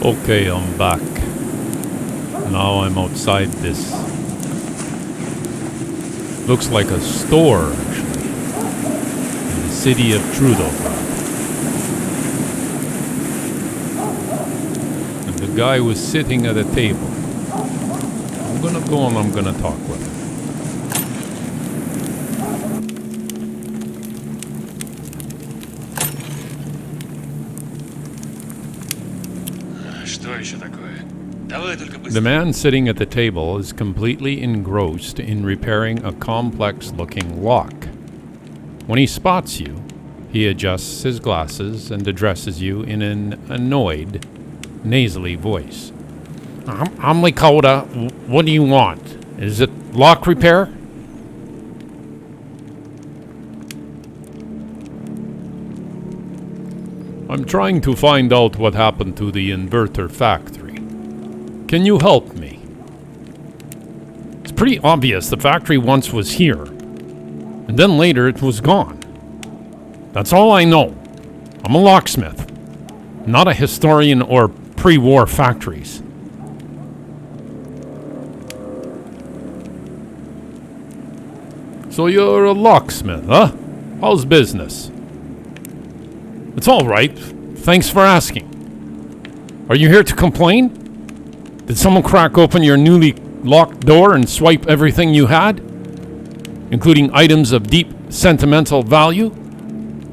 Okay, I'm back. Now I'm outside this. Looks like a store, actually. In the city of Trudograd. And the guy was sitting at a table. I'm gonna go and I'm gonna talk with him. The man sitting at the table is completely engrossed in repairing a complex-looking lock. When he spots you, he adjusts his glasses and addresses you in an annoyed, nasally voice. I'm Lakota. What do you want? Is it lock repair? I'm trying to find out what happened to the inverter factory. Can you help me? It's pretty obvious the factory once was here, and then later it was gone. That's all I know. I'm a locksmith, not a historian or pre-war factories. So you're a locksmith, huh? How's business? It's all right. Thanks for asking. Are you here to complain? Did someone crack open your newly locked door and swipe everything you had? Including items of deep sentimental value?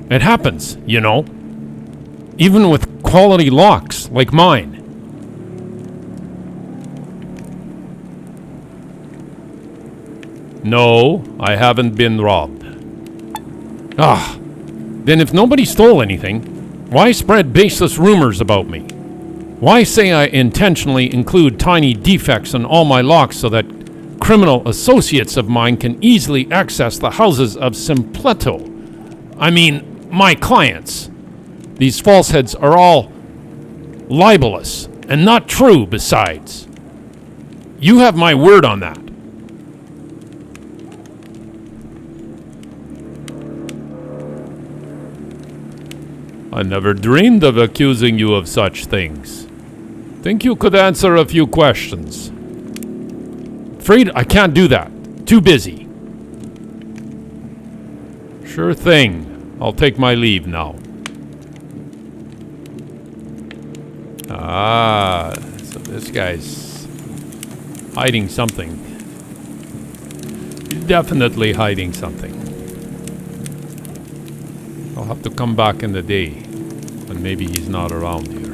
It happens, you know. Even with quality locks like mine. No, I haven't been robbed. Then if nobody stole anything, why spread baseless rumors about me? Why say I intentionally include tiny defects in all my locks so that criminal associates of mine can easily access the houses of Simpleto? I mean, my clients. These falsehoods are all libelous and not true besides. You have my word on that. I never dreamed of accusing you of such things. Think you could answer a few questions? Afraid I can't do that. Too busy. Sure thing. I'll take my leave now. So this guy's hiding something. He's definitely hiding something. I'll have to come back in the day when maybe he's not around here.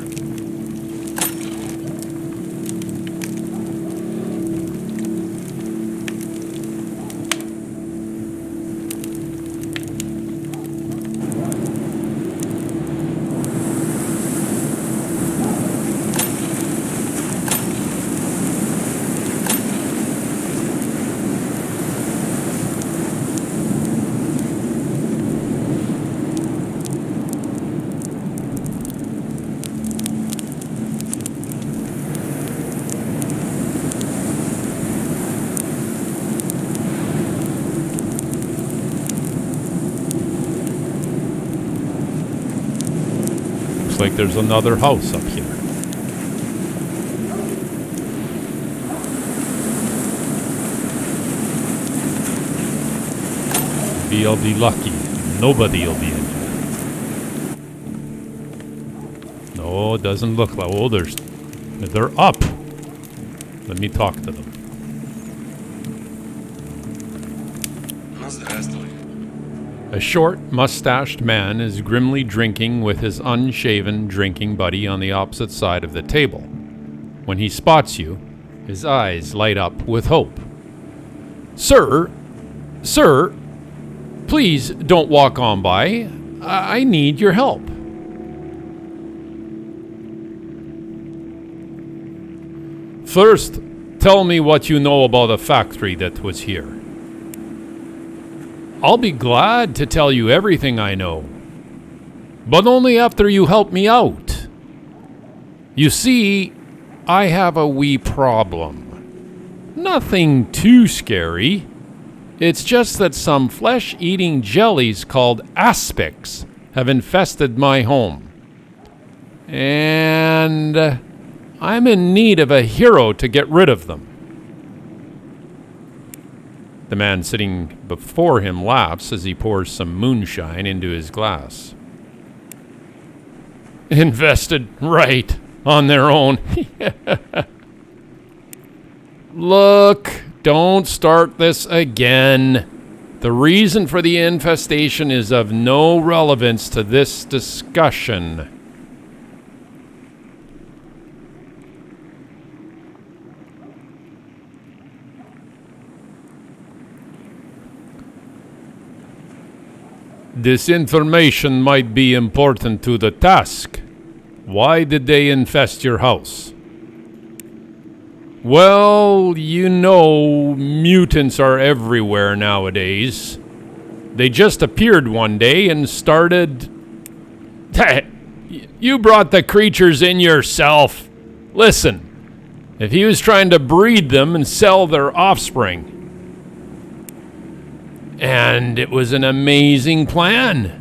Looks like there's another house up here. Maybe I'll be lucky. Nobody will be in here. No, it doesn't look like... Oh, they're up. Let me talk to them. A short, mustached man is grimly drinking with his unshaven drinking buddy on the opposite side of the table. When he spots you, his eyes light up with hope. Sir, please don't walk on by. I need your help. First, tell me what you know about a factory that was here. I'll be glad to tell you everything I know, but only after you help me out. You see, I have a wee problem. Nothing too scary. It's just that some flesh-eating jellies called aspics have infested my home. And I'm in need of a hero to get rid of them. The man sitting before him laughs as he pours some moonshine into his glass. Invested right on their own. Look, don't start this again. The reason for the infestation is of no relevance to this discussion. This information might be important to the task. Why did they infest your house? Well, you know, mutants are everywhere nowadays. They just appeared one day and started... You brought the creatures in yourself. Listen, if he was trying to breed them and sell their offspring... And it was an amazing plan.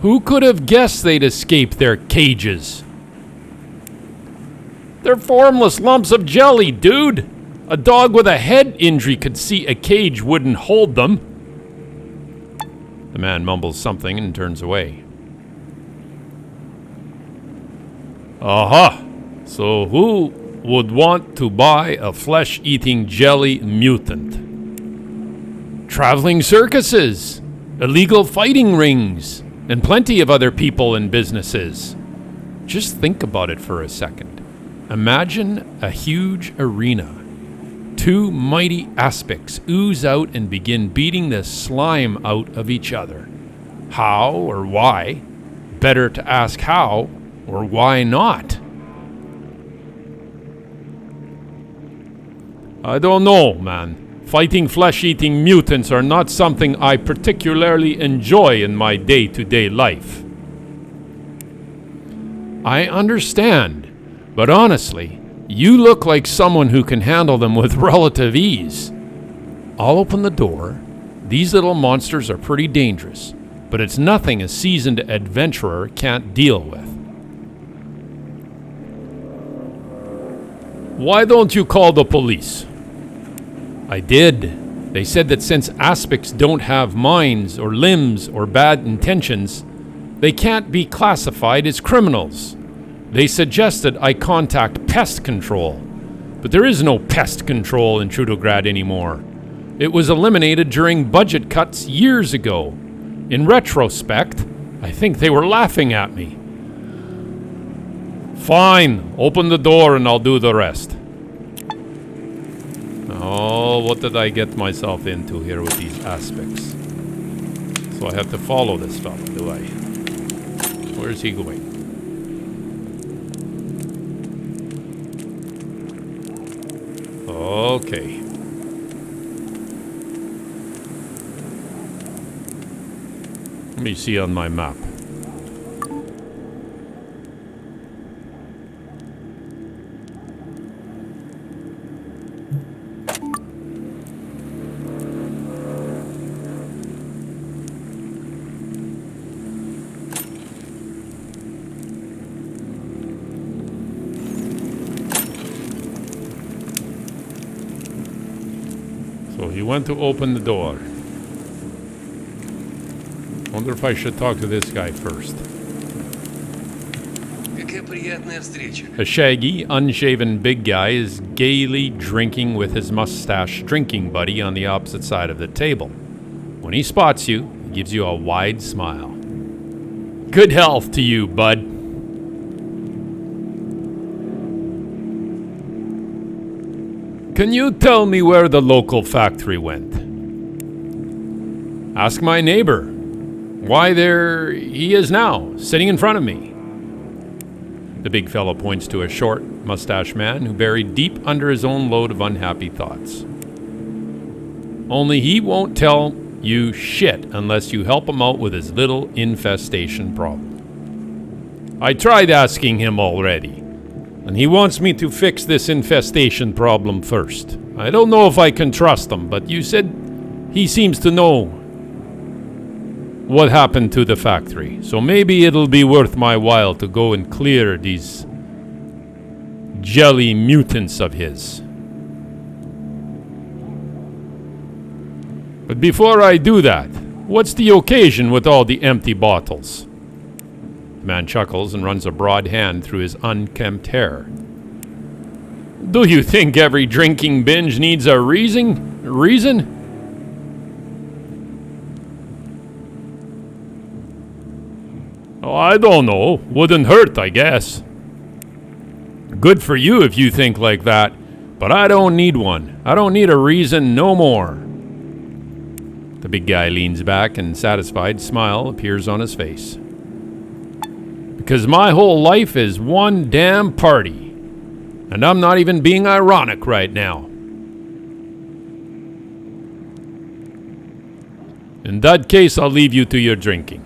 Who could have guessed they'd escape their cages? They're formless lumps of jelly, dude. A dog with a head injury could see a cage wouldn't hold them. The man mumbles something and turns away. Aha! So who would want to buy a flesh-eating jelly mutant? Traveling circuses, illegal fighting rings, and plenty of other people and businesses. Just think about it for a second. Imagine a huge arena. Two mighty aspics ooze out and begin beating the slime out of each other. How or why? Better to ask how or why not. I don't know, man. Fighting flesh-eating mutants are not something I particularly enjoy in my day-to-day life. I understand, but honestly, you look like someone who can handle them with relative ease. I'll open the door. These little monsters are pretty dangerous, but it's nothing a seasoned adventurer can't deal with. Why don't you call the police? I did. They said that since aspics don't have minds or limbs or bad intentions, they can't be classified as criminals. They suggested I contact pest control, but there is no pest control in Trudograd anymore. It was eliminated during budget cuts years ago. In retrospect, I think they were laughing at me. Fine, open the door and I'll do the rest. Oh, what did I get myself into here with these aspects? So I have to follow this fella, do I? Where's he going? Okay. Let me see on my map. So he went to open the door. Wonder if I should talk to this guy first. A shaggy, unshaven big guy is gaily drinking with his mustache drinking buddy on the opposite side of the table. When he spots you, he gives you a wide smile. Good health to you, bud. Can you tell me where the local factory went? Ask my neighbor. Why, there he is now, sitting in front of me. The big fellow points to a short, mustached man who buried deep under his own load of unhappy thoughts. Only he won't tell you shit unless you help him out with his little infestation problem. I tried asking him already, and he wants me to fix this infestation problem first. I don't know if I can trust him, but you said he seems to know what happened to the factory, so maybe it'll be worth my while to go and clear these jelly mutants of his. But before I do that, what's the occasion with all the empty bottles? The man chuckles and runs a broad hand through his unkempt hair. Do you think every drinking binge needs a reason? Oh, I don't know. Wouldn't hurt, I guess. Good for you if you think like that, but I don't need one. I don't need a reason no more. The big guy leans back and satisfied smile appears on his face. Because my whole life is one damn party. And I'm not even being ironic right now. In that case, I'll leave you to your drinking.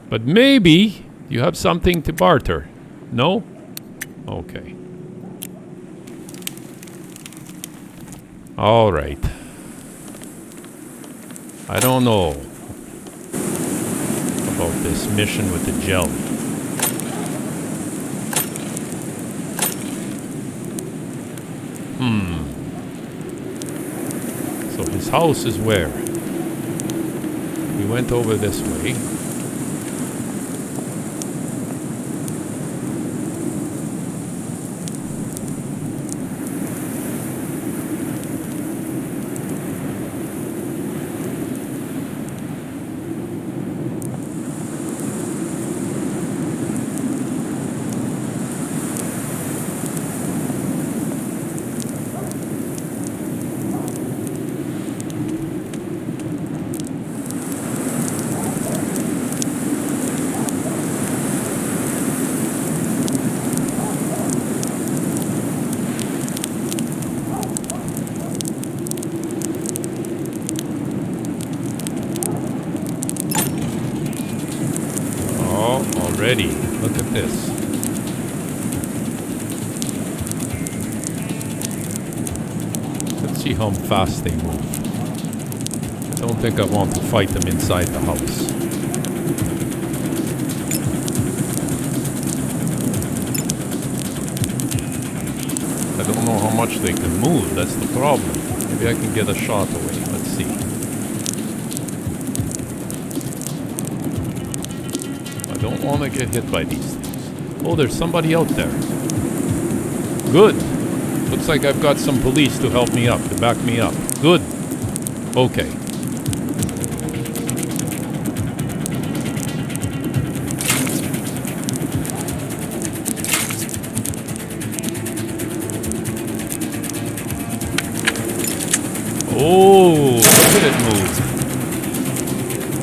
But maybe you have something to barter. No? Okay. All right. I don't know about this mission with the jelly. So his house is where? We went over this way. Already, look at this. Let's see how fast they move. I don't think I want to fight them inside the house. I don't know how much they can move, that's the problem. Maybe I can get a shot away, let's see. I don't want to get hit by these things. Oh, there's somebody out there. Good. Looks like I've got some police to help me up, to back me up. Good. Okay. Oh, look at it move.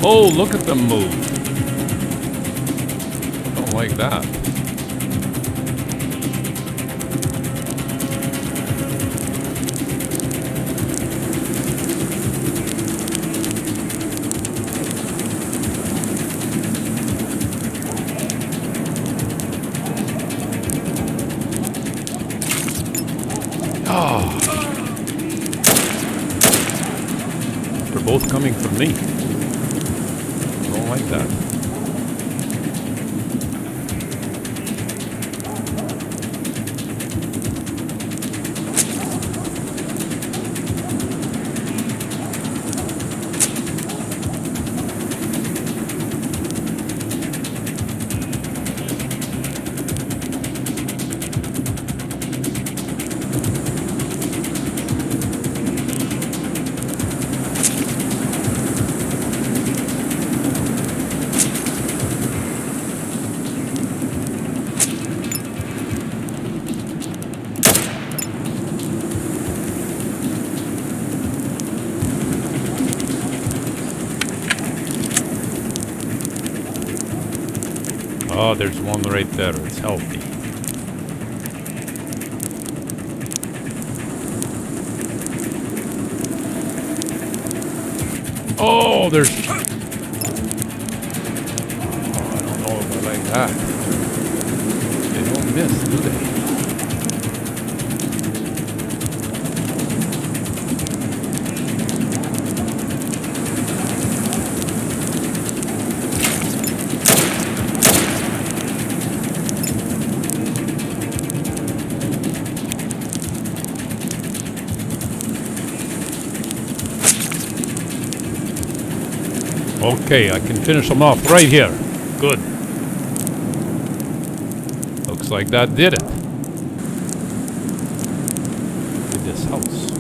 Oh, look at them move. Like that. Oh. They're both coming from me. I don't like that. Oh, there's one right there. It's healthy. Oh, there's... Oh, I don't know if I like that. They don't miss, do they? Okay, I can finish them off right here. Good. Looks like that did it. Look at this house.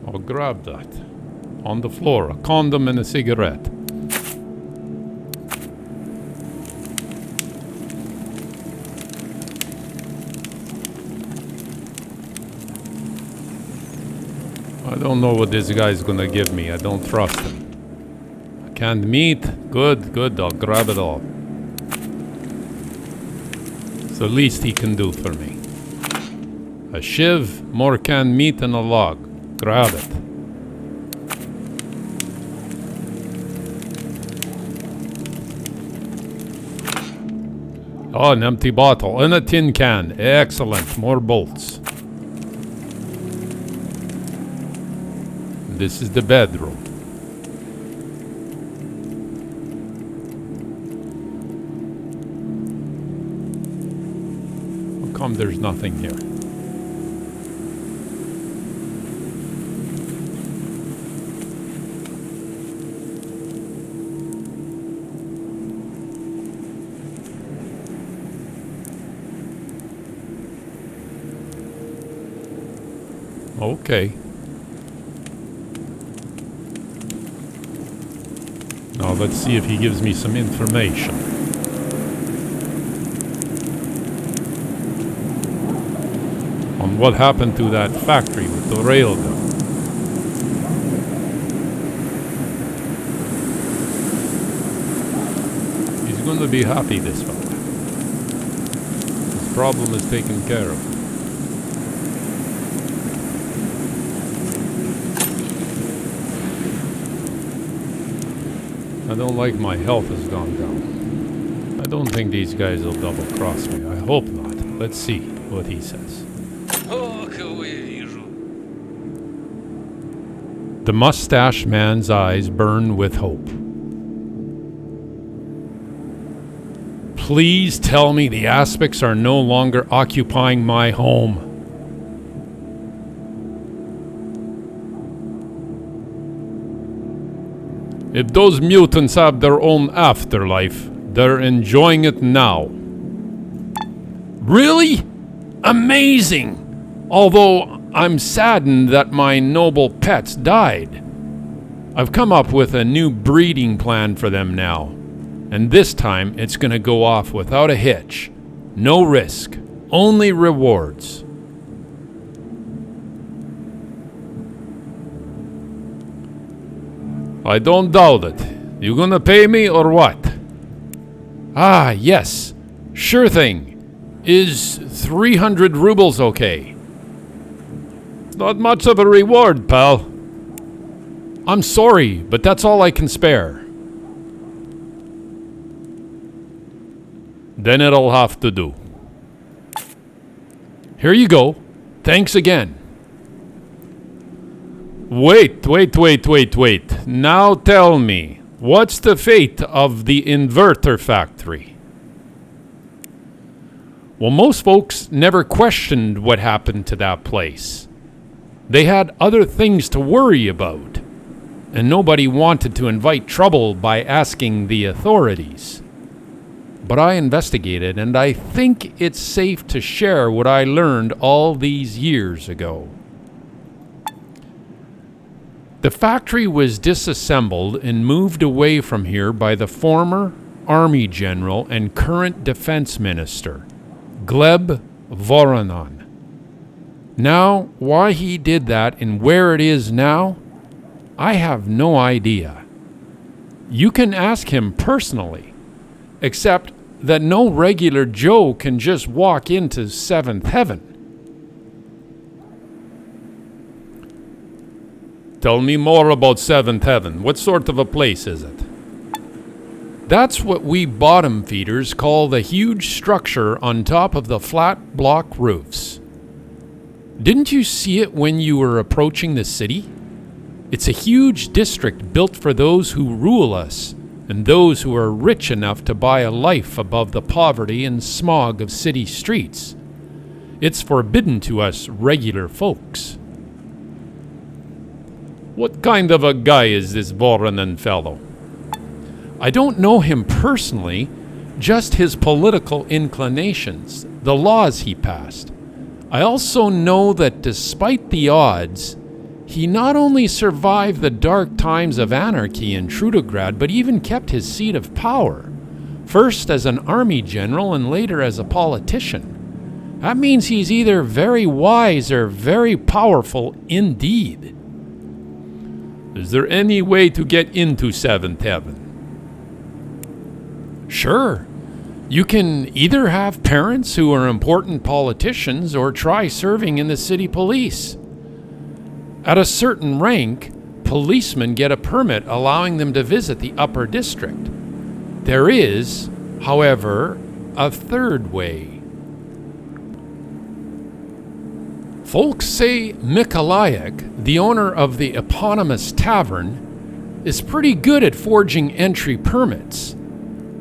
I'll grab that. On the floor, a condom and a cigarette. I don't know what this guy's gonna give me. I don't trust him. Canned meat. Good, good. I'll grab it all. It's the least he can do for me. A shiv, more canned meat, and a log. Grab it. Oh, an empty bottle and a tin can. Excellent. More bolts. This is the bedroom. How come there's nothing here? Okay. Now let's see if he gives me some information. On what happened to that factory with the railgun. He's going to be happy, this fella. His problem is taken care of. I don't like my health has gone down. I don't think these guys will double cross me. I hope not. Let's see what he says. The mustache man's eyes burn with hope. Please tell me the aspects are no longer occupying my home. If those mutants have their own afterlife, they're enjoying it now. Really? Amazing! Although I'm saddened that my noble pets died. I've come up with a new breeding plan for them now. And this time it's gonna go off without a hitch. No risk. Only rewards. I don't doubt it. You gonna pay me or what? Ah, yes. Sure thing. Is 300 rubles okay? It's not much of a reward, pal. I'm sorry, but that's all I can spare. Then it'll have to do. Here you go. Thanks again. Wait. Now tell me, what's the fate of the inverter factory? Well, most folks never questioned what happened to that place. They had other things to worry about, and nobody wanted to invite trouble by asking the authorities. But I investigated, and I think it's safe to share what I learned all these years ago. The factory was disassembled and moved away from here by the former Army General and current Defense Minister, Gleb Voronon. Now, why he did that and where it is now, I have no idea. You can ask him personally, except that no regular Joe can just walk into Seventh Heaven. Tell me more about Seventh Heaven. What sort of a place is it? That's what we bottom feeders call the huge structure on top of the flat block roofs. Didn't you see it when you were approaching the city? It's a huge district built for those who rule us, and those who are rich enough to buy a life above the poverty and smog of city streets. It's forbidden to us regular folks. What kind of a guy is this Voronin fellow? I don't know him personally, just his political inclinations, the laws he passed. I also know that despite the odds, he not only survived the dark times of anarchy in Trudograd, but even kept his seat of power, first as an army general and later as a politician. That means he's either very wise or very powerful indeed. Is there any way to get into Seventh Heaven? Sure. You can either have parents who are important politicians or try serving in the city police. At a certain rank, policemen get a permit allowing them to visit the upper district. There is, however, a third way. Folks say Mikolayak, the owner of the eponymous tavern, is pretty good at forging entry permits.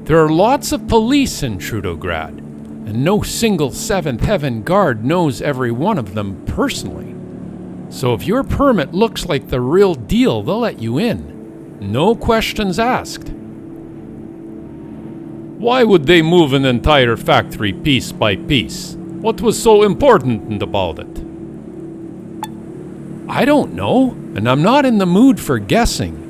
There are lots of police in Trudograd, and no single Seventh Heaven guard knows every one of them personally. So if your permit looks like the real deal, they'll let you in. No questions asked. Why would they move an entire factory piece by piece? What was so important about it? I don't know, and I'm not in the mood for guessing.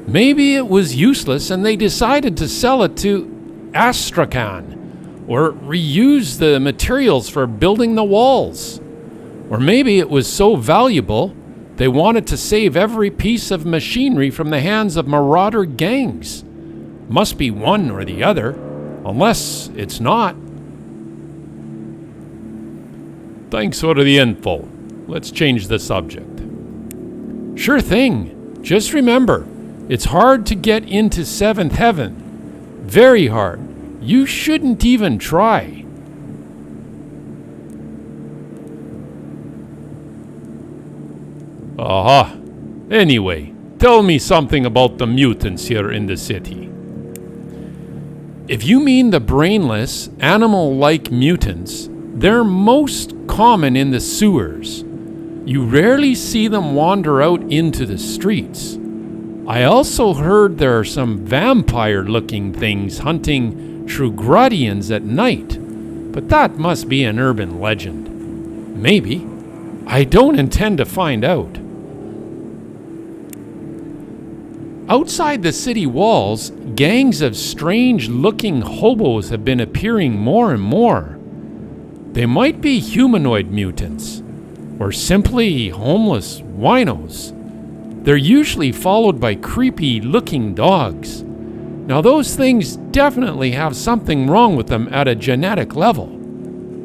Maybe it was useless and they decided to sell it to Astrakhan, or reuse the materials for building the walls. Or maybe it was so valuable they wanted to save every piece of machinery from the hands of marauder gangs. Must be one or the other, unless it's not. Thanks for the info. Let's change the subject. Sure thing. Just remember, it's hard to get into Seventh Heaven. Very hard. You shouldn't even try. Aha. Anyway, tell me something about the mutants here in the city. If you mean the brainless, animal-like mutants, they're most common in the sewers. You rarely see them wander out into the streets. I also heard there are some vampire-looking things hunting Trugradians at night, but that must be an urban legend. Maybe. I don't intend to find out. Outside the city walls, gangs of strange-looking hobos have been appearing more and more. They might be humanoid mutants, or simply homeless winos. They're usually followed by creepy-looking dogs. Now those things definitely have something wrong with them at a genetic level.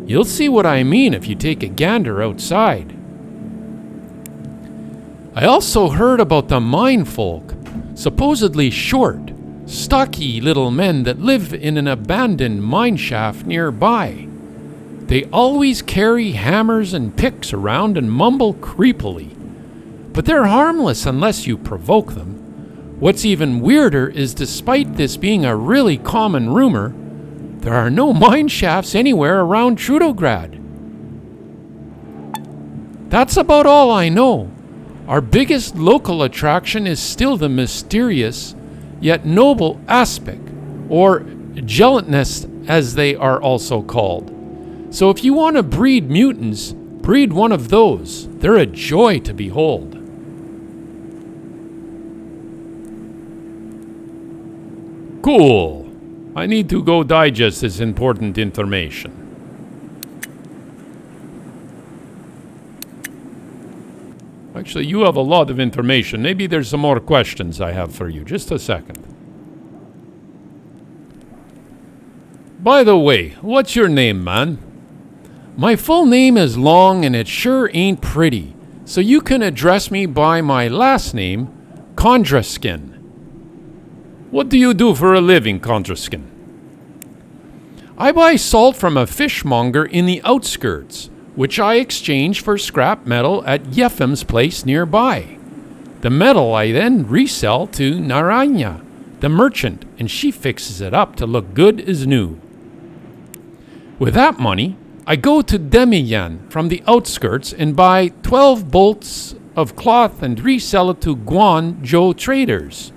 You'll see what I mean if you take a gander outside. I also heard about the mine folk, supposedly short, stocky little men that live in an abandoned mine shaft nearby. They always carry hammers and picks around and mumble creepily. But they're harmless unless you provoke them. What's even weirder is despite this being a really common rumor, there are no mine shafts anywhere around Trudograd. That's about all I know. Our biggest local attraction is still the mysterious, yet noble aspic, or gelatinous as they are also called. So if you want to breed mutants, breed one of those. They're a joy to behold. Cool. I need to go digest this important information. Actually, you have a lot of information. Maybe there's some more questions I have for you. Just a second. By the way, what's your name, man? My full name is long and it sure ain't pretty, so you can address me by my last name, Kondraskin. What do you do for a living, Kondraskin? I buy salt from a fishmonger in the outskirts, which I exchange for scrap metal at Yefim's place nearby. The metal I then resell to Naranya, the merchant, and she fixes it up to look good as new. With that money, I go to Demiyan from the outskirts and buy 12 bolts of cloth and resell it to Guangzhou traders.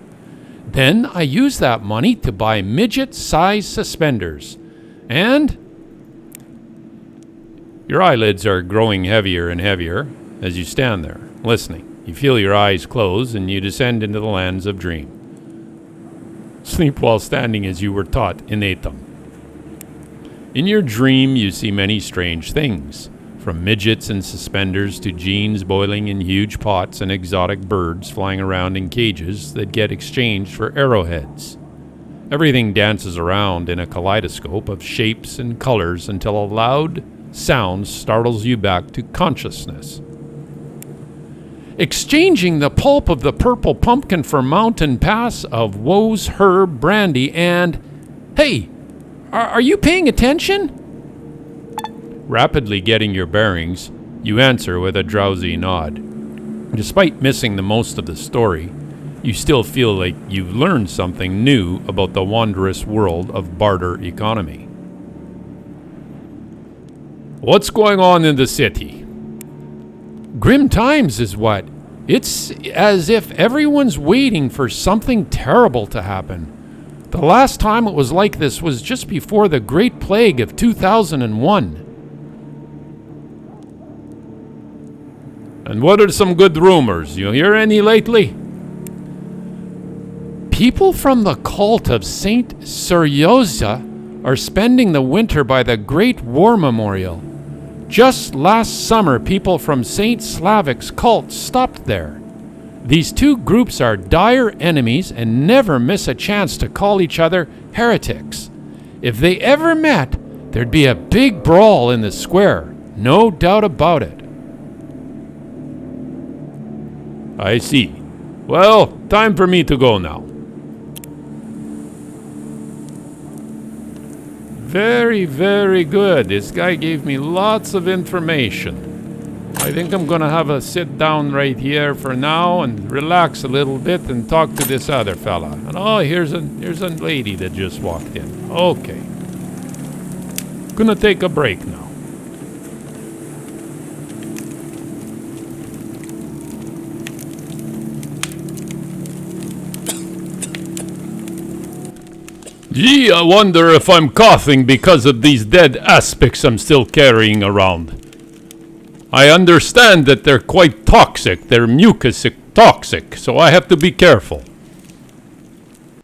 Then I use that money to buy midget-sized suspenders. And your eyelids are growing heavier and heavier as you stand there, listening. You feel your eyes close and you descend into the lands of dream. Sleep while standing as you were taught in Atom. In your dream, you see many strange things, from midgets in suspenders to jeans boiling in huge pots and exotic birds flying around in cages that get exchanged for arrowheads. Everything dances around in a kaleidoscope of shapes and colors until a loud sound startles you back to consciousness. Exchanging the pulp of the purple pumpkin for mountain pass of Woe's herb brandy and... Hey! Are you paying attention? Rapidly getting your bearings, you answer with a drowsy nod. Despite missing the most of the story, you still feel like you've learned something new about the wondrous world of barter economy. What's going on in the city? Grim times is what. It's as if everyone's waiting for something terrible to happen. The last time it was like this was just before the Great Plague of 2001. And what are some good rumors? You hear any lately? People from the cult of Saint Seryoza are spending the winter by the Great War Memorial. Just last summer, people from Saint Slavic's cult stopped there. These two groups are dire enemies and never miss a chance to call each other heretics. If they ever met, there'd be a big brawl in the square, no doubt about it. I see. Well, time for me to go now. Very, very good. This guy gave me lots of information. I think I'm gonna have a sit down right here for now and relax a little bit and talk to this other fella. And oh, here's a lady that just walked in. Okay. Gonna take a break now. Gee, I wonder if I'm coughing because of these dead aspics I'm still carrying around. I understand that they're quite toxic. They're mucus toxic, so I have to be careful.